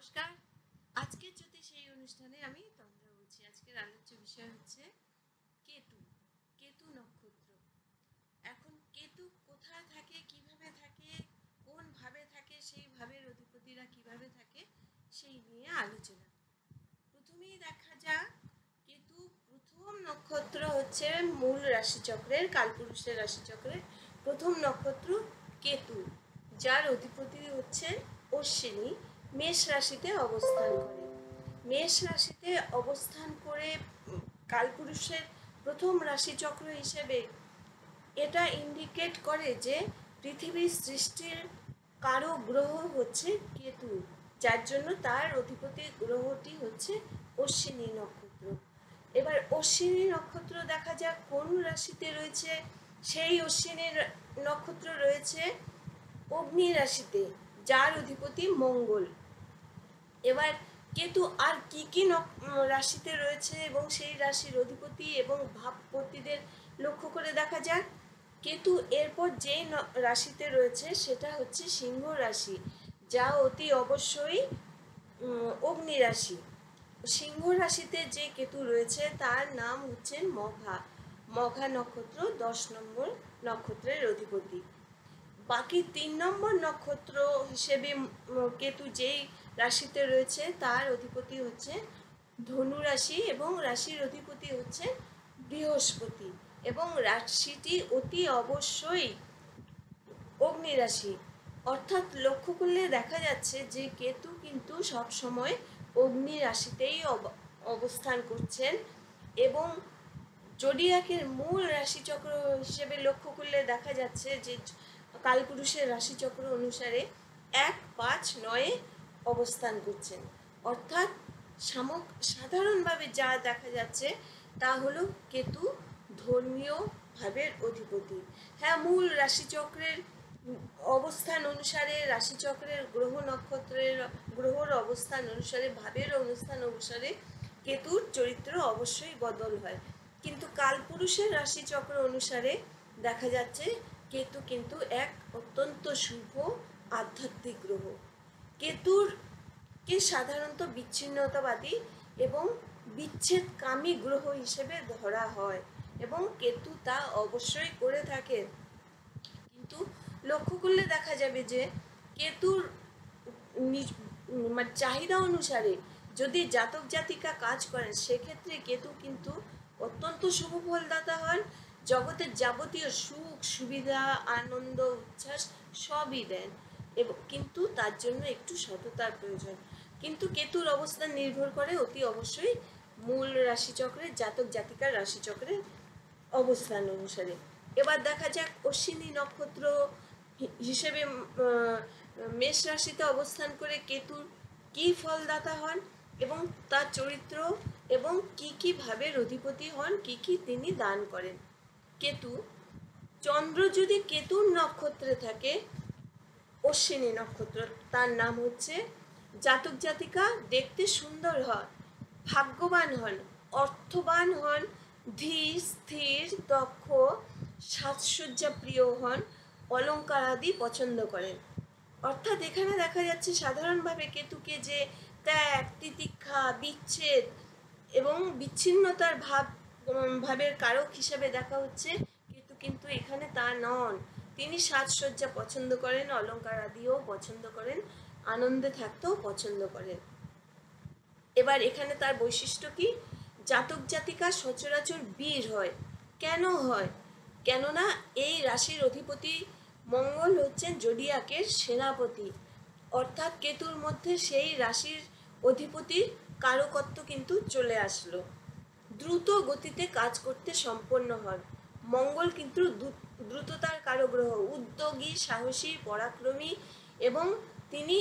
নমস্কার। আজকের জ্যোতিষী অনুষ্ঠানে আমি তন্দ্রা বলছি। আজকের আলোচ্য বিষয় হচ্ছে কেতু। কেতু নক্ষত্র। এখন কেতু কোথায় থাকে, কিভাবে থাকে, কোন ভাবে থাকে, সেই ভাবের অধিপতিরা কিভাবে থাকে সেই নিয়ে আলোচনা। প্রথমেই দেখা যাক কেতু প্রথম নক্ষত্র হচ্ছে মূল রাশিচক্রের, কালপুরুষের রাশিচক্রের প্রথম নক্ষত্র কেতু, যার অধিপতি হচ্ছে অশ্বিনী, মেষ রাশিতে অবস্থান করে। মেষ রাশিতে অবস্থান করে কালপুরুষের প্রথম রাশিচক্র হিসেবে এটা ইন্ডিকেট করে যে পৃথিবীর সৃষ্টির কারো গ্রহ হচ্ছে কেতু, যার জন্য তার অধিপতি গ্রহটি হচ্ছে অশ্বিনী নক্ষত্র। এবার অশ্বিনী নক্ষত্র দেখা যাক কোন রাশিতে রয়েছে। সেই অশ্বিনী নক্ষত্র রয়েছে অগ্নি রাশিতে, যার অধিপতি মঙ্গল। এবার কেতু আর কি কি রাশিতে রয়েছে এবং সেই রাশির অধিপতি এবং ভাবপতিদের লক্ষ্য করে দেখা যাক। কেতু এরপর যেই রাশিতে রয়েছে সেটা হচ্ছে সিংহ রাশি, যা অতি অবশ্যই অগ্নি রাশি। সিংহ রাশিতে যে কেতু রয়েছে তার নাম হচ্ছেন মঘা। মঘা নক্ষত্র 10 নম্বর নক্ষত্রের অধিপতি। বাকি 3 নম্বর নক্ষত্র হিসেবে কেতু যেই রাশিতে রয়েছে তার অধিপতি হচ্ছে ধনু রাশি এবং রাশির অধিপতি হচ্ছে বৃহস্পতি, এবং রাশিটি অতি অবশ্যই অগ্নি রাশি। অর্থাৎ লক্ষ্য করলে দেখা যাচ্ছে যে কেতু কিন্তু সব সময় অগ্নি রাশিতেই অবস্থান করছেন, এবং জোডিয়াকের মূল রাশিচক্র হিসেবে লক্ষ্য করলে দেখা যাচ্ছে যে কালপুরুষের রাশিচক্র অনুসারে 1, 5, 9 অবস্থান করছেন। অর্থাৎ সাধারণভাবে যা দেখা যাচ্ছে তা হলো কেতু ধর্মীয় ভাবের অধিপতি। হ্যাঁ, মূল রাশিচক্রের অবস্থান অনুসারে, রাশিচক্রের গ্রহর অবস্থান অনুসারে, ভাবের অবস্থান অনুসারে কেতুর চরিত্র অবশ্যই বদল হয়, কিন্তু কালপুরুষের রাশিচক্র অনুসারে দেখা যাচ্ছে কেতু কিন্তু এক অত্যন্ত শুভ আধ্যাত্মিক গ্রহ। কেতুরকে সাধারণত বিচ্ছিন্নতাবাদী এবং বিচ্ছেদকামী গ্রহ হিসেবে ধরা হয়, এবং কেতু তা অবশ্যই করে থাকে। কিন্তু লক্ষ্য করলে দেখা যাবে যে কেতুর চাহিদা অনুসারে যদি জাতক জাতিকা কাজ করেন সেক্ষেত্রে কেতু কিন্তু অত্যন্ত শুভ ফলদাতা হন। জগতের যাবতীয় সুখ সুবিধা, আনন্দ, উচ্ছ্বাস সবই দেন, এবং কিন্তু তার জন্য একটু সততার প্রয়োজন। কিন্তু কেতুর অবস্থান নির্ভর করে অতি অবশ্যই মূল রাশিচক্রের, জাতক জাতিকার রাশিচক্রের অবস্থান অনুসারে। এবার দেখা যাক অশ্বিনী নক্ষত্র হিসেবে মেষ রাশিতে অবস্থান করে কেতুর কি ফলদাতা হন এবং তার চরিত্র এবং কি কি ভাবের অধিপতি হন, কি কি তিনি দান করেন। কেতু, চন্দ্র যদি কেতুর নক্ষত্রে থাকে, অশ্বিনী নক্ষত্র, তার নাম হচ্ছে জাতক জাতিকা দেখতে সুন্দর হন, ভাগ্যবান হন, অর্থবান হন, ধীর স্থির, দক্ষ, সাজসজ্জা প্রিয় হন, অলঙ্কার আদি পছন্দ করেন। অর্থাৎ এখানে দেখা যাচ্ছে সাধারণভাবে কেতুকে যে ত্যাগ, তিতিক্ষা, বিচ্ছেদ এবং বিচ্ছিন্নতার ভাবের কারক হিসেবে দেখা হচ্ছে, কেতু কিন্তু এখানে তা নন। তিনি সাজসজ্জা পছন্দ করেন, অলঙ্কার আদিও পছন্দ করেন, আনন্দে থাকতেও পছন্দ করেন। এবার এখানে তার বৈশিষ্ট্য কি? জাতক জাতিকা সচরাচর বীর হয়। কেন হয়? কেননা এই রাশির অধিপতি মঙ্গল হচ্ছেন জোডিয়াকের সেনাপতি, অর্থাৎ কেতুর মধ্যে সেই রাশির অধিপতির কারকত্ব কিন্তু চলে আসলো। দ্রুত গতিতে কাজ করতে সম্পন্ন হন। মঙ্গল কিন্তু দ্রুততার কারক গ্রহ, উদ্যোগী, সাহসী, পরাক্রমী, এবং তিনি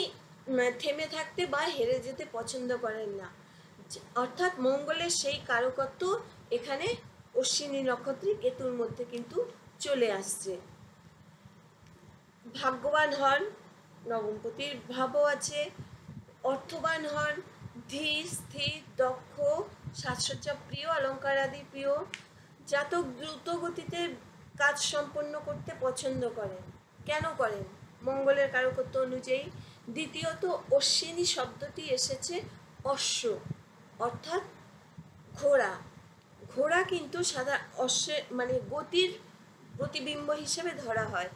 থেমে থাকতে বা হেরে যেতে পছন্দ করেন না। অর্থাৎ মঙ্গলের সেই কারকত্ব এখানে অশ্বিনী নক্ষত্রে কেতুর মধ্যে কিন্তু চলে আসছে। ভাগ্যবান হন, নবমপতির ভাবও আছে, অর্থবান হন, ধীর স্থির, দক্ষ, সাজসজ্জা প্রিয়, অলঙ্কার আদি প্রিয়। জাতক দ্রুত গতিতে কাজ সম্পন্ন করতে পছন্দ করেন। কেন করেন? মঙ্গলের কারকত্ব অনুযায়ী দ্বিতীয়ত অশ্বিনী শব্দটি এসেছে অশ্ব অর্থাৎ ঘোড়া। ঘোড়া কিন্তু অশ্বের মানে গতির প্রতিবিম্ব হিসেবে ধরা হয়।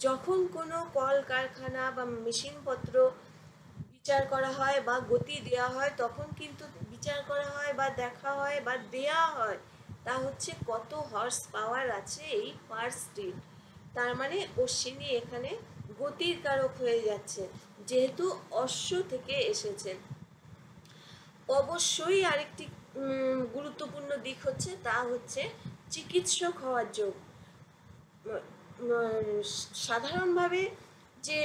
যখন কোনো কল কারখানা বা মেশিনপত্র বিচার করা হয় বা গতি দেওয়া হয়, তখন কিন্তু বিচার করা হয় বা দেখা হয় বা দেয়া হয় তা হচ্ছে কত হর্স পাওয়ার আছে এই পার স্পিড। তার মানে অশ্বিনী এখানে গতির কারক হয়ে যাচ্ছে, যেহেতু অশ্ব থেকে এসেছে। অবশ্যই আরেকটি গুরুত্বপূর্ণ দিক হচ্ছে, তা হচ্ছে চিকিৎসক হওয়ার যোগ। সাধারণভাবে যে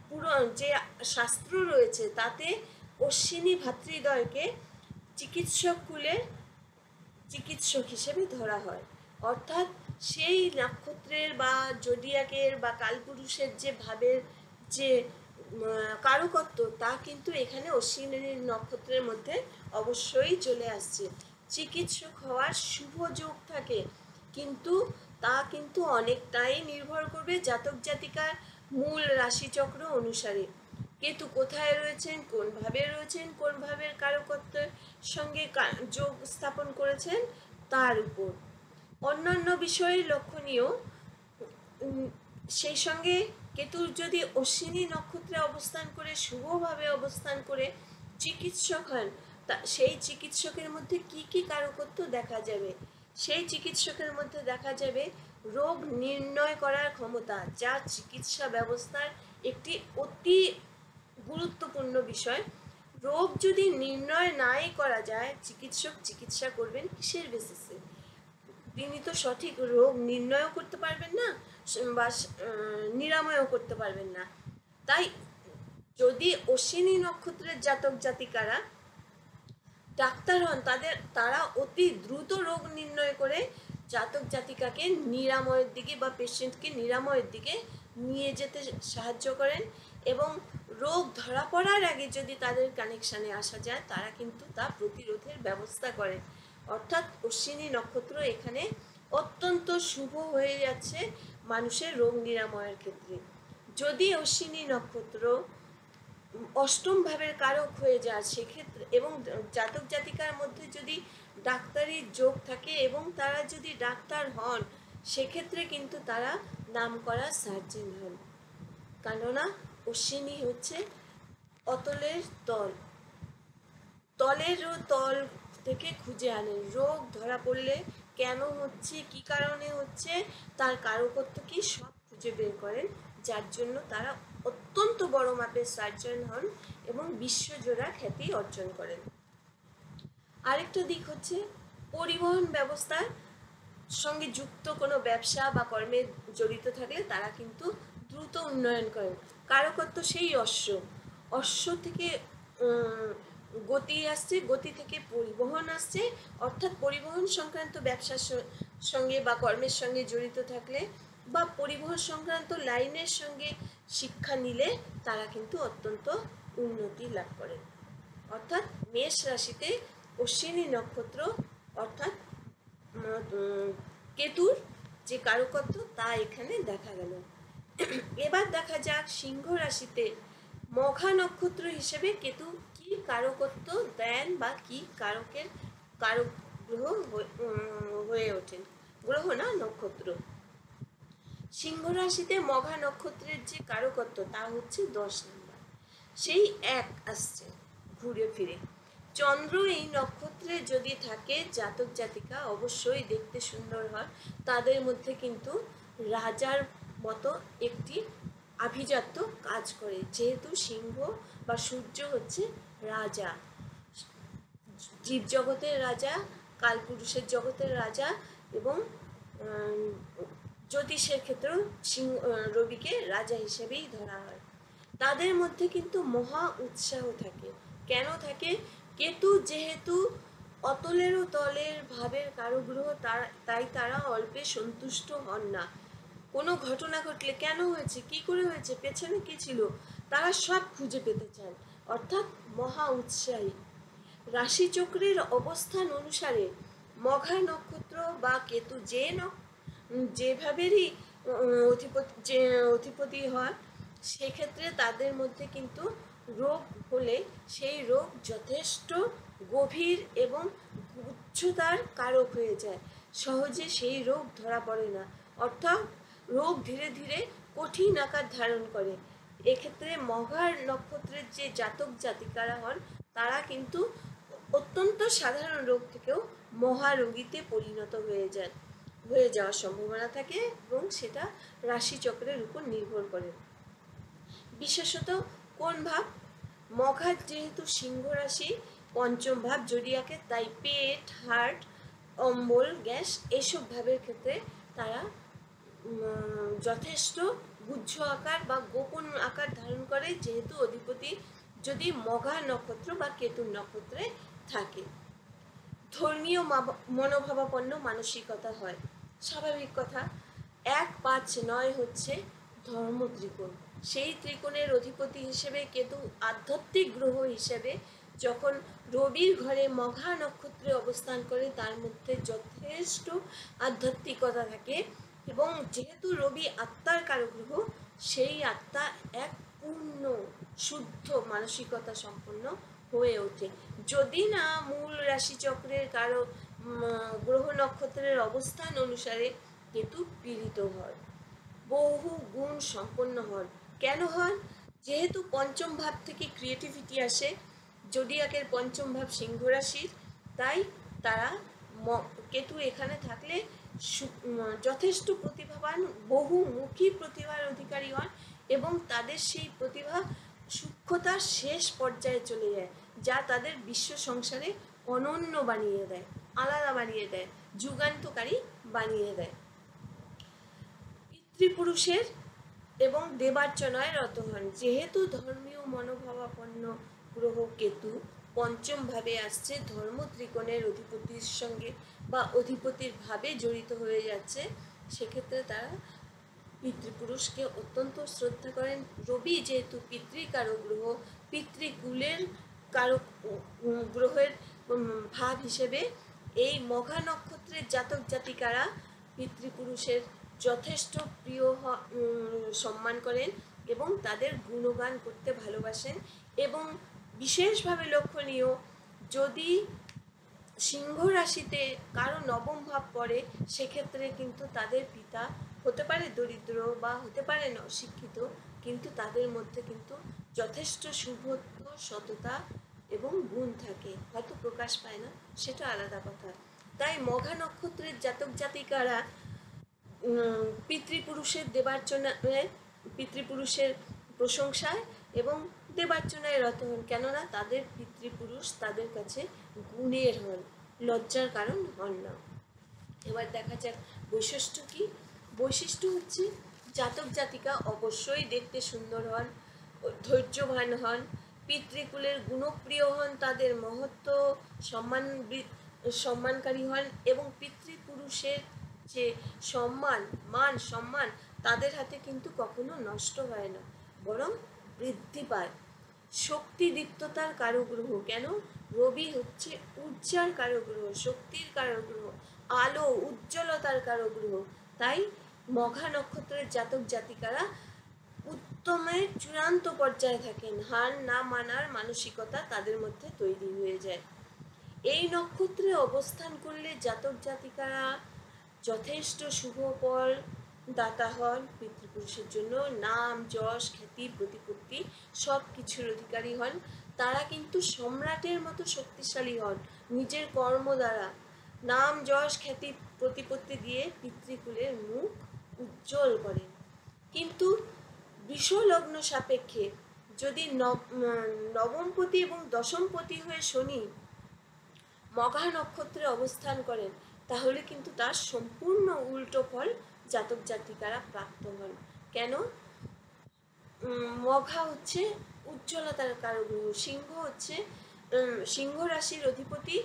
পুরো যে শাস্ত্র রয়েছে তাতে অশ্বিনী ভাতৃদ্বয়কে চিকিৎসক কুলের চিকিৎসক হিসেবে ধরা হয়। অর্থাৎ সেই নক্ষত্রের বা জোডিয়াকের বা কালপুরুষের যে ভাবের যে কারুকত্ব, তা কিন্তু এখানে অশ্বিনী নক্ষত্রের মধ্যে অবশ্যই চলে আসছে। চিকিৎসক হওয়ার শুভ যোগ থাকে, কিন্তু তা কিন্তু অনেকটাই নির্ভর করবে জাতক জাতিকার মূল রাশিচক্র অনুসারে। কেতু কোথায় রয়েছেন, কোন ভাবে রয়েছেন, কোন ভাবের কারকত্বের সঙ্গে যোগ স্থাপন করেছেন তার উপর। অন্যান্য বিষয়ে লক্ষণীয়, সেই সঙ্গে কেতুর যদি অশ্বিনী নক্ষত্রে অবস্থান করে শুভভাবে অবস্থান করে চিকিৎসক হন, তা সেই চিকিৎসকের মধ্যে কি কি কারকত্ব দেখা যাবে? সেই চিকিৎসকের মধ্যে দেখা যাবে রোগ নির্ণয় করার ক্ষমতা, যা চিকিৎসা ব্যবস্থার একটি অতি গুরুত্বপূর্ণ বিষয়। রোগ যদি নির্ণয় নাই করা যায়, চিকিৎসক চিকিৎসা করবেন কিসের বেসিসে? তিনি তো সঠিক রোগ নির্ণয়ও করতে পারবেন না বা নিরাময়ও করতে পারবেন না। তাই যদি অশ্বিনী নক্ষত্রের জাতক জাতিকারা ডাক্তার হন, তারা অতি দ্রুত রোগ নির্ণয় করে জাতক জাতিকাকে নিরাময়ের দিকে বা পেশেন্টকে নিরাময়ের দিকে নিয়ে যেতে সাহায্য করেন, এবং রোগ ধরা পড়ার আগে যদি তাদের কানেকশানে আসা যায়, তারা কিন্তু তা প্রতিরোধের ব্যবস্থা করেন। অর্থাৎ অশ্বিনী নক্ষত্র এখানে অত্যন্ত শুভ হয়ে যাচ্ছে মানুষের রোগ নিরাময়ের ক্ষেত্রে। যদি অশ্বিনী নক্ষত্র অষ্টম ভাবের কারক হয়ে যায় সেক্ষেত্রে, এবং জাতক জাতিকার মধ্যে যদি ডাক্তারির যোগ থাকে এবং তারা যদি ডাক্তার হন, সেক্ষেত্রে কিন্তু তারা নামকরা সার্জেন হন। কেননা অশ্বিনী হচ্ছে অতলের তল, তলেরও তল থেকে খুঁজে আনেন। রোগ ধরা পড়লে কেন হচ্ছে, কি কারণে হচ্ছে, তার কারকত্ব কি, সব খুঁজে বের করেন, যার জন্য তারা অত্যন্ত বড় মাপের সার্জন হন এবং বিশ্বজোড়া খ্যাতি অর্জন করেন। আরেকটা দিক হচ্ছে পরিবহন ব্যবস্থার সঙ্গে যুক্ত কোনো ব্যবসা বা কর্মে জড়িত থাকলে তারা কিন্তু দ্রুত উন্নয়ন করেন। কারকত্ব সেই অশ্ব থেকে গতি আসছে, গতি থেকে পরিবহন আসছে, অর্থাৎ পরিবহন সংক্রান্ত ব্যবসার সঙ্গে বা কর্মের সঙ্গে জড়িত থাকলে বা পরিবহন সংক্রান্ত লাইনের সঙ্গে শিক্ষা নিলে তারা কিন্তু অত্যন্ত উন্নতি লাভ করেন। অর্থাৎ মেষ রাশিতে অশ্বিনী নক্ষত্র অর্থাৎ কেতুর যে কারকত্ব তা এখানে দেখা গেল। এবার দেখা যাক সিংহ রাশিতে মঘা নক্ষত্র হিসেবে কেতু কি কারকত্ব দেন বা কি কারকের কারক গ্রহ হয়ে ওঠেন, গ্রহ না নক্ষত্র। সিংহ রাশিতে মঘা নক্ষত্রের যে কারকত্ব তা হচ্ছে 10 নম্বর, সেই 1 আসছে ঘুরে ফিরে। চন্দ্র এই নক্ষত্রে যদি থাকে, জাতক জাতিকা অবশ্যই দেখতে সুন্দর হয়। তাদের মধ্যে কিন্তু রাজার মতো একটি আভিজাত্য কাজ করে, যেহেতু সিংহ বা সূর্য হচ্ছে রাজা, জীবজগতের রাজা, কালপুরুষের জগতের রাজা, এবং জ্যোতিষের ক্ষেত্রেও রবিকে রাজা হিসেবেই ধরা হয়। তাদের মধ্যে কিন্তু মহা উৎসাহ থাকে। কেন থাকে? কেতু যেহেতু অতলেরও তলের ভাবের কারগ্রহ, তাই তারা অল্পে সন্তুষ্ট হন না। কোনো ঘটনা ঘটলে কেন হয়েছে, কি করে হয়েছে, পেছনে কি ছিল, তারা সব খুঁজে পেতে চান, অর্থাৎ মহা উৎসাহী। রাশিচক্রের অবস্থান অনুসারে মঘা নক্ষত্র বা কেতু যেভাবেরই অধিপতি হয়, সেক্ষেত্রে তাদের মধ্যে কিন্তু রোগ হলে সেই রোগ যথেষ্ট গভীর এবং উচ্চতার কারক হয়ে যায়, সহজে সেই রোগ ধরা পড়ে না, অর্থাৎ রোগ ধীরে ধীরে কঠিন আকার ধারণ করে। এক্ষেত্রে মঘা নক্ষত্রের যে জাতক জাতিকারা হন তারা কিন্তু অত্যন্ত সাধারণ রোগ থেকেও মহারোগীতে পরিণত হয়ে যাওয়ার সম্ভাবনা থাকে, এবং সেটা রাশিচক্রের উপর নির্ভর করে। বিশেষত কোন ভাব? মঘার যেহেতু সিংহ রাশি পঞ্চম ভাব জোডিয়াকে, তাই পেট, হার্ট, অম্বল, গ্যাস এসব ভাবের ক্ষেত্রে তারা যথেষ্ট গুচ্ছ আকার বা গোপন আকার ধারণ করে, যেহেতু অধিপতি যদি মঘা নক্ষত্র বা কেতুর নক্ষত্রে থাকে। ধর্মীয় মনোভাবাপন্ন মানসিকতা হয়, স্বাভাবিক কথা। 1, 5, 9 হচ্ছে ধর্ম ত্রিকোণ। সেই ত্রিকোণের অধিপতি হিসেবে কেতু আধ্যাত্মিক গ্রহ হিসেবে যখন রবির ঘরে মঘা নক্ষত্রে অবস্থান করে, তার মধ্যে যথেষ্ট আধ্যাত্মিকতা থাকে, এবং যেহেতু রবি আত্মার কারক গ্রহ, সেই আত্মা এক পূর্ণ শুদ্ধ মানসিকতা সম্পন্ন হয়ে ওঠে। যদি না মূল রাশিচক্রের কারো গ্রহ নক্ষত্রের অবস্থান অনুসারে কেতু পীড়িত হয়, বহু গুণ সম্পন্ন হন। কেন হন? যেহেতু পঞ্চম ভাব থেকে ক্রিয়েটিভিটি আসে, জোডিয়াকের পঞ্চম ভাব সিংহ রাশির, তাই তারা কেতু এখানে থাকলে যথেষ্ট প্রতিভাবান, বহুমুখী প্রতিভার অধিকারী হন, এবং তাদের সেই প্রতিভা সূক্ষ্মতার শেষ পর্যায়ে চলে যায়, যা তাদের বিশ্ব সংসারে অনন্য বানিয়ে দেয়, আলাদা বানিয়ে দেয়, যুগান্তকারী বানিয়ে দেয়। পিতৃপুরুষের এবং দেবার্চনায় রত হন। যেহেতু ধর্মীয় মনোভাবাপন্ন গ্রহ কেতু পঞ্চম ভাবে আসছে, ধর্ম ত্রিকোণের অধিপতির সঙ্গে বা অধিপতির ভাবে জড়িত হয়ে যাচ্ছে, সেক্ষেত্রে তারা পিতৃপুরুষকে অত্যন্ত শ্রদ্ধা করেন। রবি যেহেতু পিতৃকারক গ্রহ, পিতৃকুলের কারক গ্রহের ভাব হিসেবে এই মঘা নক্ষত্রের জাতক জাতিকারা পিতৃপুরুষের যথেষ্ট প্রিয় সম্মান করেন এবং তাদের গুণগান করতে ভালোবাসেন। এবং বিশেষভাবে লক্ষণীয়, যদি সিংহ রাশিতে কারো নবম ভাব পড়ে, সেক্ষেত্রে কিন্তু তাদের পিতা হতে পারে দরিদ্র বা হতে পারে অশিক্ষিত, কিন্তু তাদের মধ্যে কিন্তু যথেষ্ট শুভত্ব, সততা এবং গুণ থাকে, হয়তো প্রকাশ পায় না, সেটা আলাদা কথা। তাই মঘা নক্ষত্রের জাতক জাতিকারা পিতৃপুরুষের দেবার্চনায়, পিতৃপুরুষের প্রশংসায় এবং দেবার্চনায় রত হন, কেননা তাদের পিতৃপুরুষ তাদের কাছে গুণের হন, লজ্জার কারণ হন না। এবার দেখা যাক বৈশিষ্ট্য কি। বৈশিষ্ট্য হচ্ছে জাতক জাতিকা অবশ্যই দেখতে সুন্দর হন, ধৈর্যবান হন, পিতৃকুলের গুণপ্রিয় হন, তাদের মহত্ব সম্মানকারী হন, এবং পিতৃপুরুষের যে সম্মান তাদের হাতে কিন্তু কখনো নষ্ট হয় না, বরং বৃদ্ধি পায়। শক্তিদীপ্ততার কারক গ্রহ, কেন? রবি হচ্ছে ঊর্জার কারক গ্রহ, শক্তির কারক গ্রহ, আলো উজ্জ্বলতার কারক গ্রহ। তাই মঘা নক্ষত্রের জাতক জাতিকারা উত্তমের চূড়ান্ত পর্যায়ে থাকেন, হার না মানার মানসিকতা তাদের মধ্যে তৈরি হয়ে যায়। এই নক্ষত্রে অবস্থান করলে জাতক জাতিকারা যথেষ্ট শুভ ফল দাতা হন, পিতৃপুরুষের জন্য নাম, যশ, খ্যাতি, প্রতিপত্তি সব কিছুর অধিকারী হন। তারা কিন্তু সম্রাটের মতো শক্তিশালী হন, নিজের কর্ম দ্বারা নাম, যশ, খ্যাতি, প্রতিপত্তি দিয়ে পিতৃকুলের মুখ উজ্জ্বল করেন। কিন্তু বৃষলগ্ন সাপেক্ষে যদি নবমপতি এবং দশমপতি হয়ে শনি মঘা নক্ষত্রে অবস্থান করেন, তাহলে কিন্তু তার সম্পূর্ণ উল্টো ফল জাতক জাতিকারা প্রাপ্ত হন। কেন? মঘা হচ্ছে উজ্জ্বলতার কারক গ্রহ, সিংহ হচ্ছে সিংহ রাশির অধিপতি,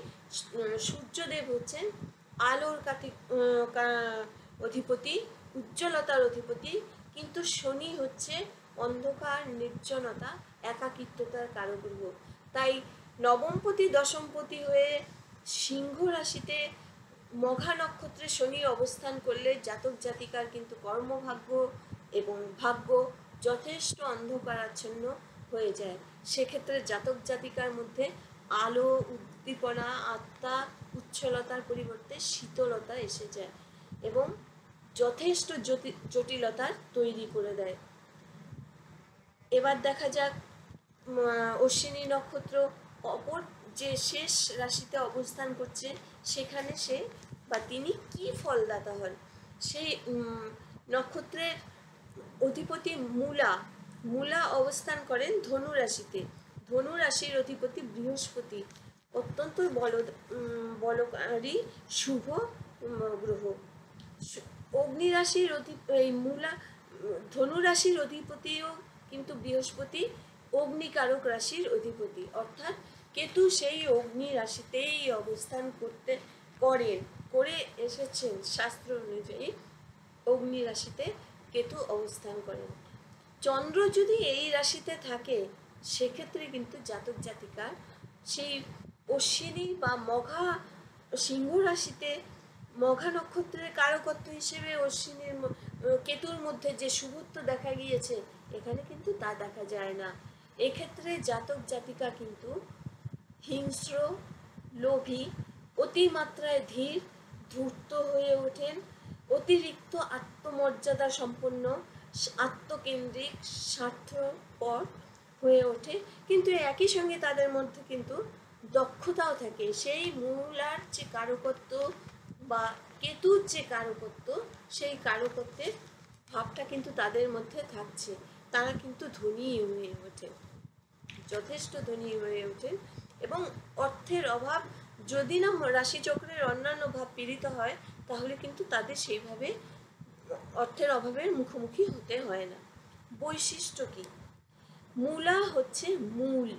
সূর্যদেব হচ্ছেন আলোর অধিপতি, উজ্জ্বলতার অধিপতি, কিন্তু শনি হচ্ছে অন্ধকার, নির্জনতা, একাকিত্বতার কারক গ্রহ। তাই নবমপতি দশমপতি হয়ে সিংহ রাশিতে মঘা নক্ষত্রে শনি অবস্থান করলে জাতক জাতিকার কিন্তু কর্মভাগ্য এবং ভাগ্য যথেষ্ট অন্ধকারাচ্ছন্ন হয়ে যায়। সেক্ষেত্রে জাতক জাতিকার মধ্যে আলো, উদ্দীপনা, আত্মা, উচ্ছলতার পরিবর্তে শীতলতা এসে যায় এবং যথেষ্ট জটিলতা তৈরি করে দেয়। এবার দেখা যাক অশ্বিনী নক্ষত্র অপর যে শেষ রাশিতে অবস্থান করছে, সেখানে সে বা তিনি কি ফলদাতা হন। সেই নক্ষত্রের অধিপতি মূলা অবস্থান করেন ধনু রাশিতে। ধনু রাশির অধিপতি বৃহস্পতি অত্যন্ত বলকারী শুভ গ্রহ। অগ্নি রাশির ধনু রাশির অধিপতিও কিন্তু বৃহস্পতি অগ্নিকারক রাশির অধিপতি, অর্থাৎ কেতু সেই অগ্নি রাশিতেই অবস্থান করে এসেছেন। শাস্ত্র অনুযায়ী অগ্নি রাশিতে কেতু অবস্থান করেন। চন্দ্র যদি এই রাশিতে থাকে, সেক্ষেত্রে কিন্তু জাতক জাতিকার সেই অশ্বিনী বা মঘা সিংহ রাশিতে মঘা নক্ষত্রের কারকত্ব হিসেবে অশ্বিনীর কেতুর মধ্যে যে শুভত্ব দেখা গিয়েছে, এখানে কিন্তু তা দেখা যায় না। এক্ষেত্রে জাতক জাতিকা কিন্তু হিংস্র, লোভী, অতিমাত্রায় ধীর, ধূর্ত হয়ে ওঠেন, অতিরিক্ত আত্মমর্যাদা সম্পন্ন, আত্মকেন্দ্রিক, স্বার্থপর হয়ে ওঠে। কিন্তু একই সঙ্গে তাদের মধ্যে কিন্তু দক্ষতাও থাকে। সেই মূলার যে কারকত্ব বা কেতুর যে কারকত্ব, সেই কারকত্বের ভাবটা কিন্তু তাদের মধ্যে থাকছে। তারা কিন্তু ধনী হয়ে ওঠে, যথেষ্ট ধনী হয়ে ওঠে এবং অর্থের অভাব যদি না রাশিচক্রের অন্যান্য ভাব পীড়িত হয়, তাহলে কিন্তু তাদের সেইভাবে অর্থের অভাবের মুখোমুখি হতে হয় না। বৈশিষ্ট্য কি? মূলা হচ্ছে মূল,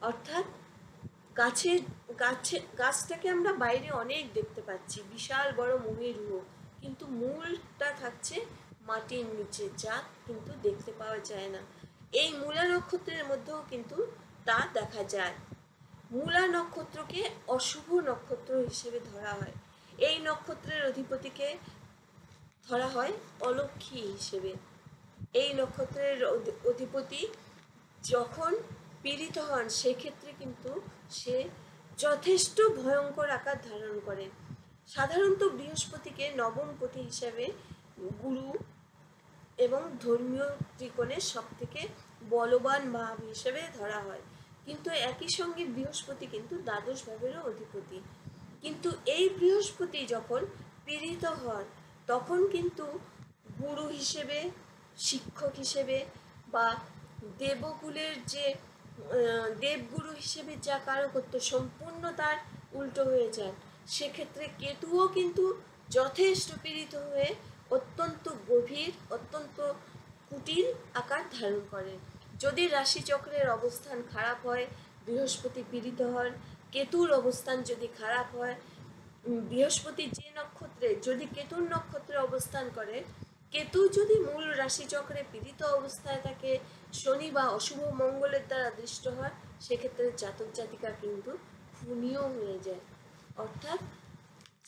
অর্থাৎ গাছটাকে আমরা বাইরে অনেক দেখতে পাচ্ছি, বিশাল বড় মহিরুহ, কিন্তু মূলটা থাকছে মাটির নিচে, যা কিন্তু দেখতে পাওয়া যায় না। এই মূলা নক্ষত্রের মধ্যেও কিন্তু তা দেখা যায়। মূলা নক্ষত্রকে অশুভ নক্ষত্র হিসেবে ধরা হয়। এই নক্ষত্রের অধিপতিকে ধরা হয় অলক্ষ্মী হিসেবে। এই নক্ষত্রের অধিপতি যখন পীড়িত হন, সেক্ষেত্রে কিন্তু সে যথেষ্ট ভয়ঙ্কর আকার ধারণ করেন। সাধারণত বৃহস্পতিকে নবমপতি হিসেবে গুরু এবং ধর্মীয় ত্রিকোণের সবথেকে বলবান ভাব হিসেবে ধরা হয়, কিন্তু একই সঙ্গে বৃহস্পতি কিন্তু দ্বাদশ ভাবেরও অধিপতি। কিন্তু এই বৃহস্পতি যখন পীড়িত হন, তখন কিন্তু গুরু হিসেবে, শিক্ষক হিসেবে বা দেবকুলের যে দেবগুরু হিসেবে যা কারকত্ব, সম্পূর্ণ তার উল্টো হয়ে যায়। সেক্ষেত্রে কেতুও কিন্তু যথেষ্ট পীড়িত হয়ে অত্যন্ত গভীর, অত্যন্ত কুটিল আকার ধারণ করেন। যদি রাশিচক্রের অবস্থান খারাপ হয়, বৃহস্পতি পীড়িত হন। কেতুর অবস্থান যদি খারাপ হয়, বৃহস্পতি যে নক্ষত্রে, যদি কেতুর নক্ষত্রে অবস্থান করে, কেতু যদি মূল রাশিচক্রে পীড়িত অবস্থায় থাকে, শনি বা অশুভ মঙ্গলের দ্বারা দৃষ্ট হয়, সেক্ষেত্রে জাতক জাতিকা কিন্তু খুনিও হয়ে যায়। অর্থাৎ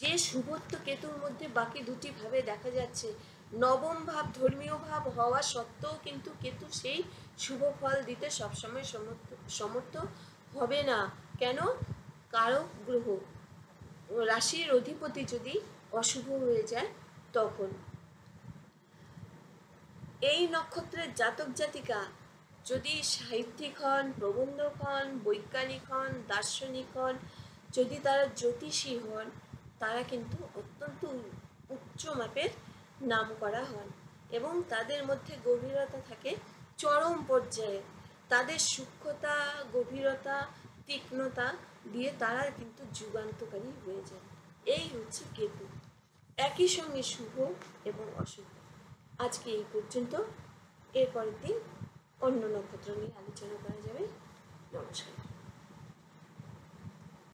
যে শুভত্ব কেতুর মধ্যে বাকি দুটি ভাবে দেখা যাচ্ছে, নবম ভাব ধর্মীয় ভাব হওয়া সত্ত্বেও কিন্তু কেতু সেই শুভ ফল দিতে সবসময় সমর্থ হবে না। কেন? কারক গ্রহ, রাশির অধিপতি যদি অশুভ হয়ে যায়, তখন এই নক্ষত্রের জাতক জাতিকা যদি সাহিত্যিক হন, প্রবন্ধক হন, বৈজ্ঞানিক হন, দার্শনিক হন, যদি তারা জ্যোতিষী হন, তারা কিন্তু অত্যন্ত উচ্চ মাপের নাম করা হন এবং তাদের মধ্যে গভীরতা থাকে চরম পর্যায়ে। তাদের সূক্ষ্মতা, গভীরতা, তীক্ষ্ণতা দিয়ে তারা কিন্তু যুগান্তকারী হয়ে যায়। এই হচ্ছে কেতু, একই সঙ্গে শুভ এবং অশুভ। আজকে এই পর্যন্ত। এরপরের দিন অন্য নক্ষত্র নিয়ে আলোচনা করা যাবে। নমস্কার।